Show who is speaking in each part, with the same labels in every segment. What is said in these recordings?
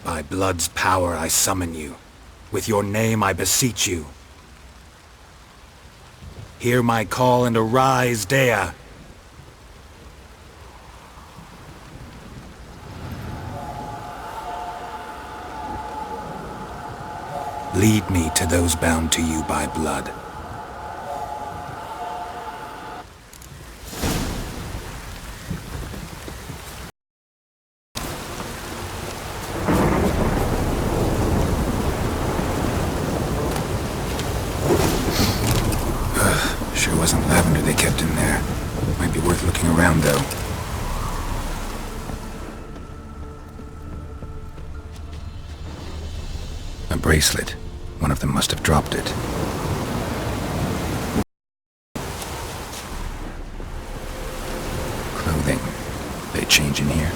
Speaker 1: By blood's power I summon you. With your name I beseech you. Hear my call and arise, Dea! Lead me to those bound to you by blood. Sure wasn't lavender they kept in there. Might be worth looking around, though. A bracelet. One of them must have dropped it. Clothing. They change in here?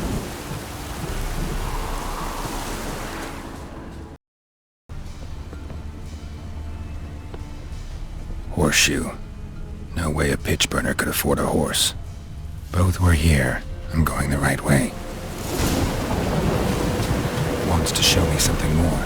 Speaker 1: Horseshoe. No way a pitch burner could afford a horse. Both were here. I'm going the right way. Wants to show me something more.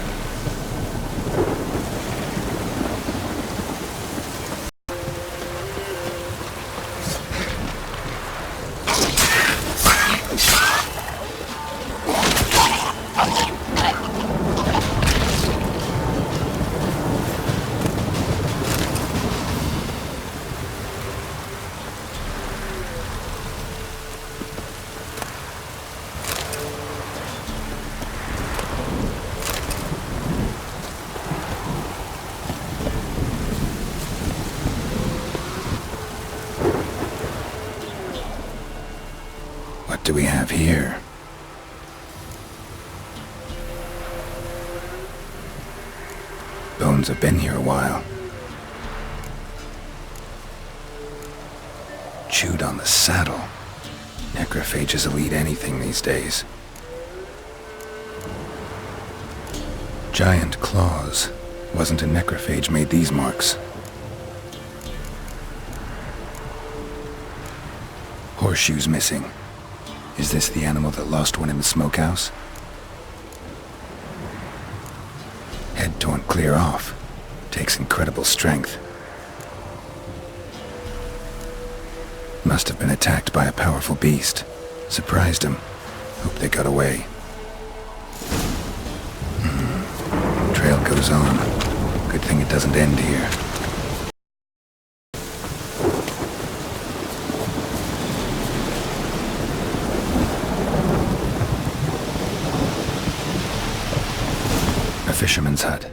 Speaker 1: What do we have here? Bones have been here a while. Chewed on the saddle. Necrophages will eat anything these days. Giant claws. Wasn't a necrophage made these marks. Horseshoes missing. Is this the animal that lost one in the smokehouse? Head torn clear off. Takes incredible strength. Must have been attacked by a powerful beast. Surprised him. Hope they got away. Trail goes on. Good thing it doesn't end here. A fisherman's hut.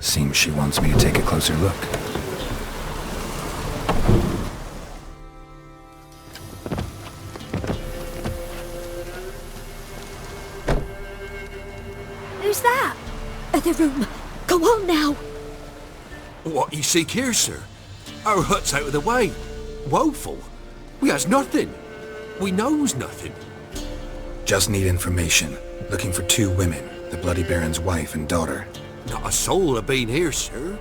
Speaker 1: Seems she wants me to take a closer look.
Speaker 2: Who's that? The room. Go on now.
Speaker 3: What you seek here, sir? Our hut's out of the way. Woeful. We has nothing. We knows nothing.
Speaker 1: Just need information. Looking for two women. The Bloody Baron's wife and daughter.
Speaker 3: Not a soul have been here, sir.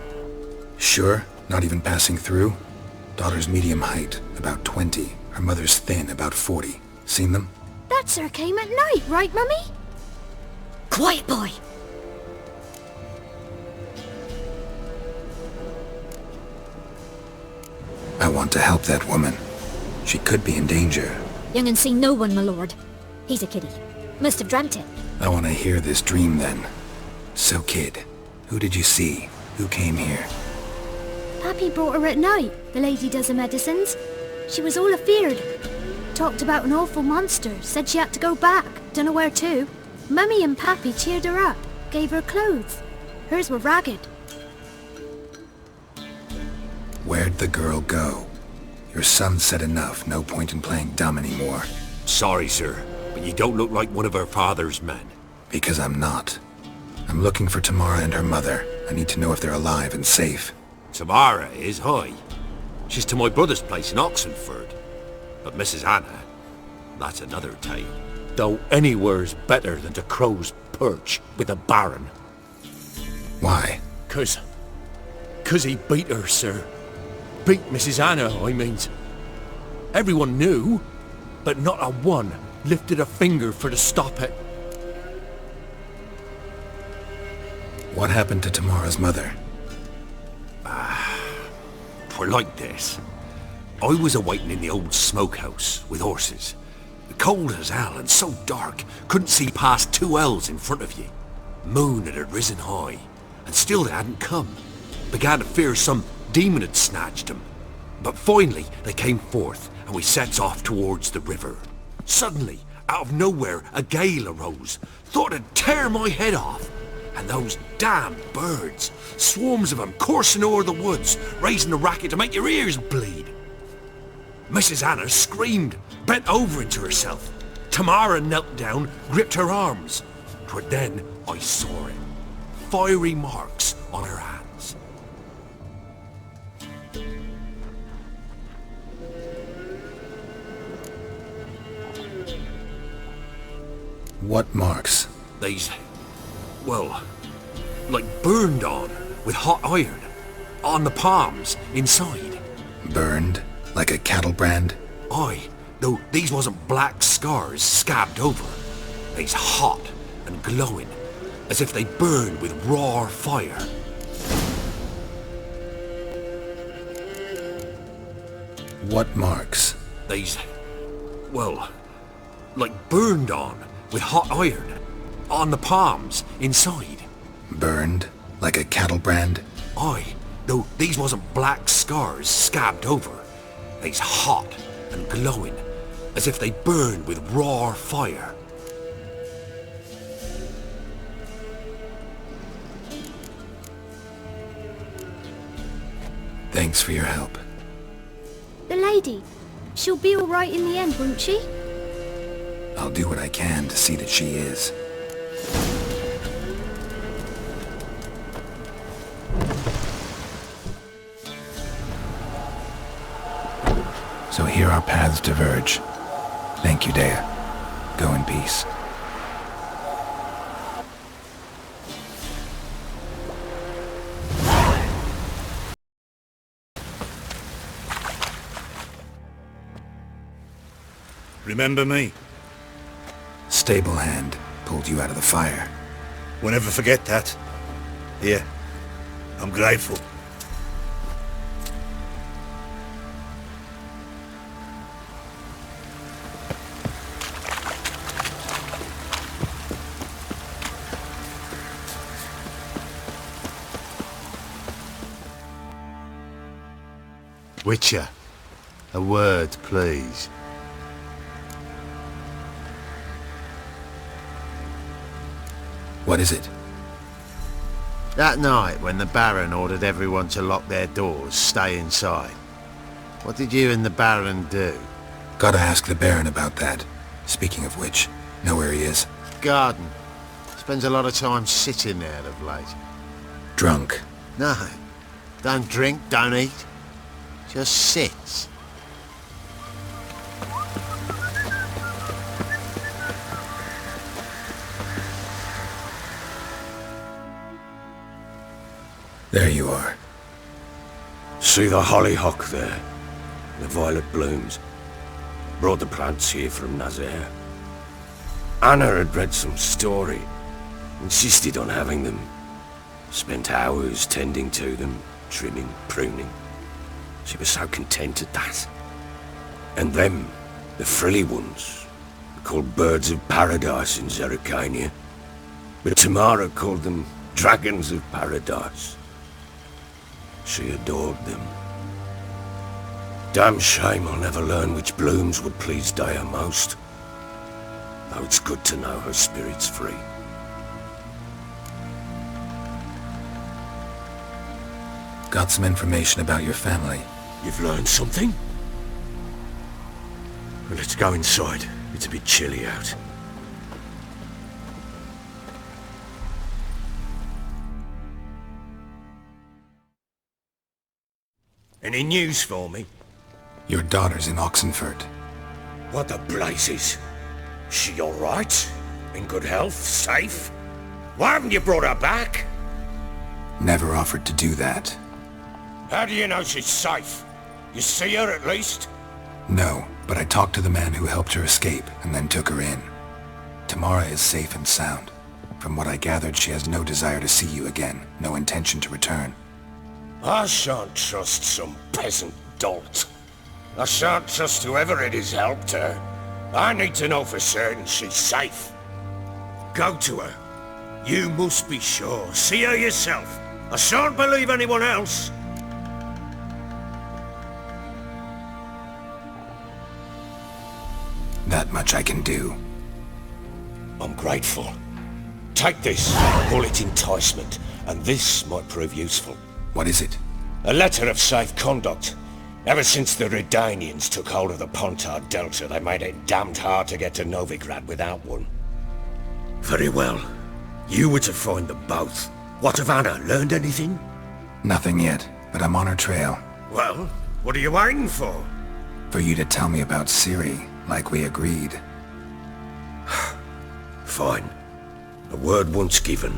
Speaker 1: Sure? Not even passing through? Daughter's medium height, about 20. Her mother's thin, about 40. Seen them?
Speaker 2: That sir came at night, right, Mummy? Quiet, boy.
Speaker 1: I want to help that woman. She could be in danger.
Speaker 2: Young and seen no one, my lord. He's a kiddie. Must have dreamt it.
Speaker 1: I want to hear this dream then. So kid, who did you see? Who came here?
Speaker 2: Pappy brought her at night, the lady does the medicines. She was all afeared. Talked about an awful monster, said she had to go back, dunno where to. Mummy and Pappy cheered her up, gave her clothes. Hers were ragged.
Speaker 1: Where'd the girl go? Your son said enough, no point in playing dumb anymore.
Speaker 3: Sorry, sir, but you don't look like one of her father's men.
Speaker 1: Because I'm not. I'm looking for Tamara and her mother. I need to know if they're alive and safe.
Speaker 3: Tamara is, hi. She's to my brother's place in Oxenford. But Mrs. Anna, that's another tale. Though anywhere's better than to Crow's Perch with a baron.
Speaker 1: Why?
Speaker 3: 'Cause he beat her, sir. Beat Mrs. Anna, I means. Everyone knew, but not a one lifted a finger for to stop it.
Speaker 1: What happened to Tamara's mother?
Speaker 3: Twere like this. I was awaiting in the old smokehouse with horses. Cold as hell and so dark, couldn't see past 2 ells in front of ye. Moon had risen high, and still they hadn't come. Began to fear some demon had snatched them. But finally they came forth, and we sets off towards the river. Suddenly, out of nowhere, a gale arose. Thought it'd tear my head off. And those damn birds, swarms of them coursing o'er the woods, raising a racket to make your ears bleed. Mrs. Anna screamed, bent over into herself. Tamara knelt down, gripped her arms. 'Twere then I saw it. Fiery marks on her hands.
Speaker 1: What marks?
Speaker 3: These, well, like burned on with hot iron. On the palms, inside.
Speaker 1: Burned? Like a cattle brand?
Speaker 3: Aye, though these wasn't black scars scabbed over. They's hot and glowing, as if they burned with raw fire.
Speaker 1: What marks?
Speaker 3: These, well, like burned on with hot iron. On the palms, inside.
Speaker 1: Burned? Like a cattle brand?
Speaker 3: Aye, though these wasn't black scars scabbed over. They's hot and glowing, as if they burned with raw fire.
Speaker 1: Thanks for your help.
Speaker 2: The lady, she'll be all right in the end, won't she?
Speaker 1: I'll do what I can to see that she is. So here our paths diverge. Thank you, Dea. Go in peace.
Speaker 4: Remember me?
Speaker 1: Stable hand pulled you out of the fire.
Speaker 4: Won't ever forget that. Here, I'm grateful.
Speaker 5: Witcher, a word, please.
Speaker 1: What is it?
Speaker 5: That night when the Baron ordered everyone to lock their doors, stay inside. What did you and the Baron do?
Speaker 1: Gotta ask the Baron about that. Speaking of which, know where he is?
Speaker 5: Garden. Spends a lot of time sitting there of late.
Speaker 1: Drunk.
Speaker 5: No. Don't drink, don't eat. Just sits.
Speaker 1: There you are.
Speaker 3: See the hollyhock there? The violet blooms. Brought the plants here from Nazaire. Anna had read some story. Insisted on having them. Spent hours tending to them, trimming, pruning. She was so content at that. And them, the frilly ones, called birds of paradise in Zerrikania. But Tamara called them dragons of paradise. She adored them. Damn shame I'll never learn which blooms would please Dea most. Though it's good to know her spirit's free.
Speaker 1: Got some information about your family.
Speaker 3: You've learned something? Well, let's go inside. It's a bit chilly out. Any news for me?
Speaker 1: Your daughter's in Oxenford.
Speaker 3: What the blazes? She all right? In good health? Safe? Why haven't you brought her back?
Speaker 1: Never offered to do that.
Speaker 3: How do you know she's safe? You see her at least?
Speaker 1: No, but I talked to the man who helped her escape and then took her in. Tamara is safe and sound. From what I gathered, she has no desire to see you again, no intention to return.
Speaker 6: I shan't trust some peasant dolt. I shan't trust whoever it is helped her. I need to know for certain she's safe. Go to her. You must be sure. See her yourself. I shan't believe anyone else.
Speaker 1: That much I can do.
Speaker 6: I'm grateful. Take this, call it enticement, and this might prove useful.
Speaker 1: What is it?
Speaker 6: A letter of safe conduct. Ever since the Redanians took hold of the Pontard Delta, they made it damned hard to get to Novigrad without one. Very well. You were to find them both. What of Anna? Learned anything?
Speaker 1: Nothing yet, but I'm on her trail.
Speaker 6: Well, what are you waiting for?
Speaker 1: For you to tell me about Ciri, like we agreed.
Speaker 6: Fine. A word once given.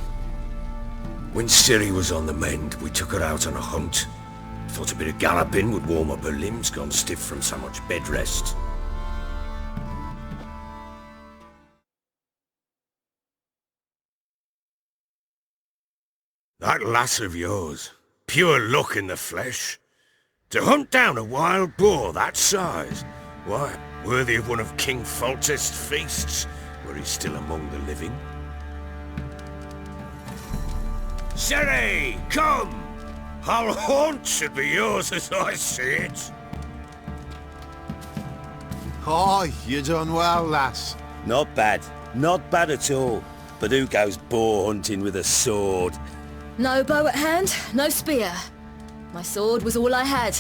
Speaker 6: When Ciri was on the mend, we took her out on a hunt. Thought a bit of galloping would warm up her limbs, gone stiff from so much bed rest. That lass of yours, pure luck in the flesh. To hunt down a wild boar that size, why, worthy of one of King Foltest's feasts, were he still among the living. Ciri, come! Our haunt should be yours as I see it.
Speaker 5: Aye, you done well, lass.
Speaker 7: Not bad. Not bad at all. But who goes boar hunting with a sword?
Speaker 8: No bow at hand, no spear. My sword was all I had.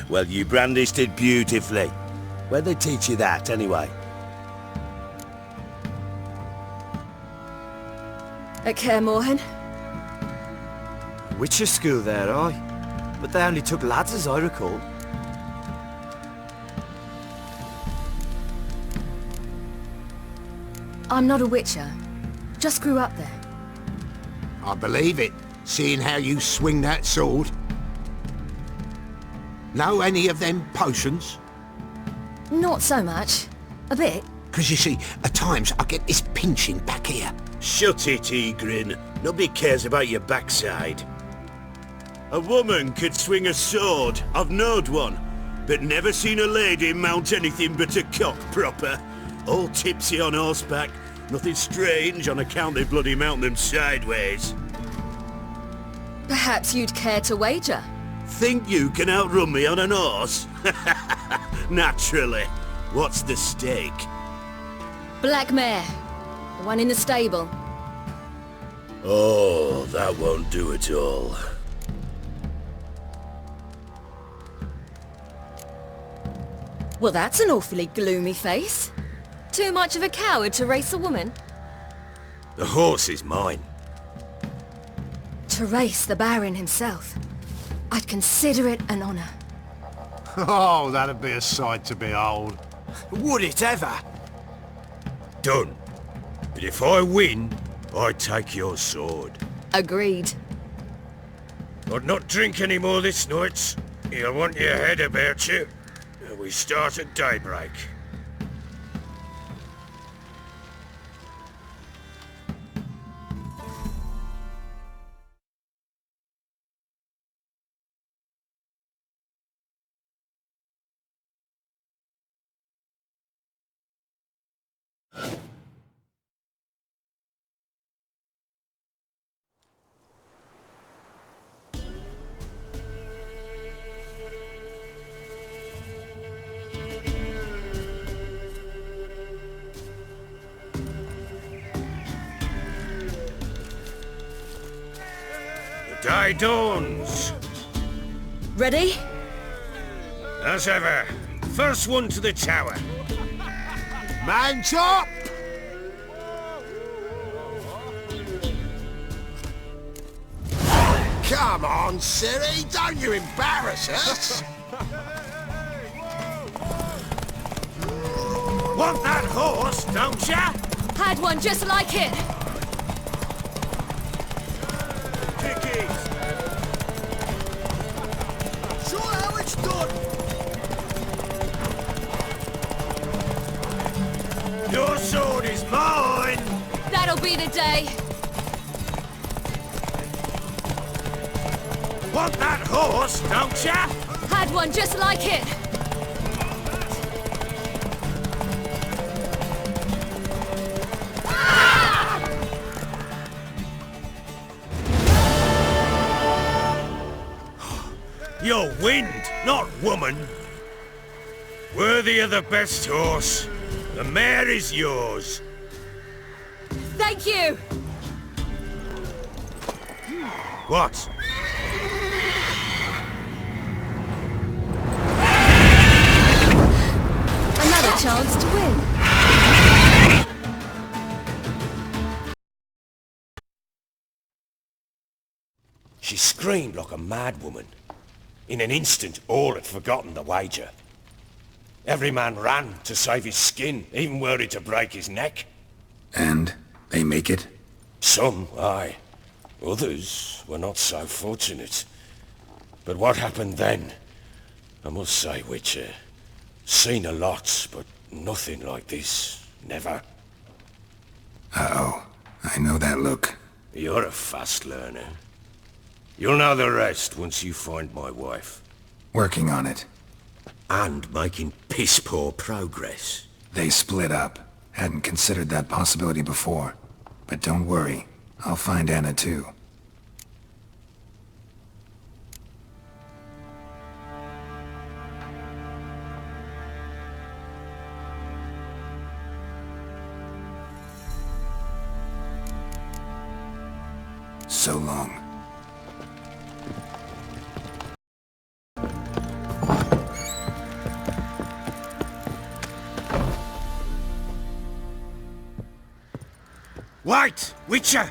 Speaker 7: Well, you brandished it beautifully. Where'd they teach you that, anyway?
Speaker 8: At Kaer Morhen.
Speaker 9: Witcher school there, aye. But they only took lads, as I recall.
Speaker 8: I'm not a witcher. Just grew up there.
Speaker 10: I believe it, seeing how you swing that sword. Know any of them potions?
Speaker 8: Not so much. A bit.
Speaker 10: Because you see, at times I get this pinching back here.
Speaker 7: Shut it, Egrin. Nobody cares about your backside. A woman could swing a sword. I've knowed one. But never seen a lady mount anything but a cock proper. All tipsy on horseback. Nothing strange on account they bloody mount them sideways.
Speaker 8: Perhaps you'd care to wager?
Speaker 7: Think you can outrun me on an horse? Naturally. What's the stake?
Speaker 8: Black mare. The one in the stable.
Speaker 6: Oh, that won't do at all.
Speaker 8: Well, that's an awfully gloomy face. Too much of a coward to race a woman?
Speaker 6: The horse is mine.
Speaker 8: To race the Baron himself. I'd consider it an honor.
Speaker 10: Oh, that'd be a sight to behold.
Speaker 9: Would it ever?
Speaker 6: Done. But if I win, I take your sword.
Speaker 8: Agreed.
Speaker 6: I'd not drink any more this night. You'll want your head about you. We start at daybreak. Day dawns.
Speaker 8: Ready?
Speaker 6: As ever. First one to the tower.
Speaker 10: Man top! Come on, Ciri, don't you embarrass us!
Speaker 6: Want that horse, don't ya?
Speaker 8: Had one just like it.
Speaker 6: Show how it's done. Your sword is mine.
Speaker 8: That'll Tomorrow'll be the day.
Speaker 6: Want that horse, don't ya?
Speaker 8: Had one just like it.
Speaker 6: You're wind, not woman. Worthy of the best horse. The mare is yours.
Speaker 8: Thank you.
Speaker 6: What?
Speaker 8: Another chance to win.
Speaker 6: She screamed like a mad woman. In an instant, all had forgotten the wager. Every man ran to save his skin, even worried to break his neck.
Speaker 1: And they make it?
Speaker 6: Some, aye. Others were not so fortunate. But what happened then? I must say, Witcher, seen a lot, but nothing like this. Never.
Speaker 1: Uh-oh. I know that look.
Speaker 6: You're a fast learner. You'll know the rest once you find my wife.
Speaker 1: Working on it.
Speaker 3: And making piss-poor progress.
Speaker 1: They split up. Hadn't considered that possibility before. But don't worry. I'll find Anna too. So long.
Speaker 6: Wait, Witcher!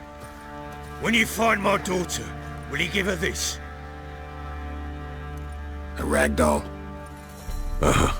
Speaker 6: When you find my daughter, will you give her this?
Speaker 1: A ragdoll?
Speaker 3: Uh-huh.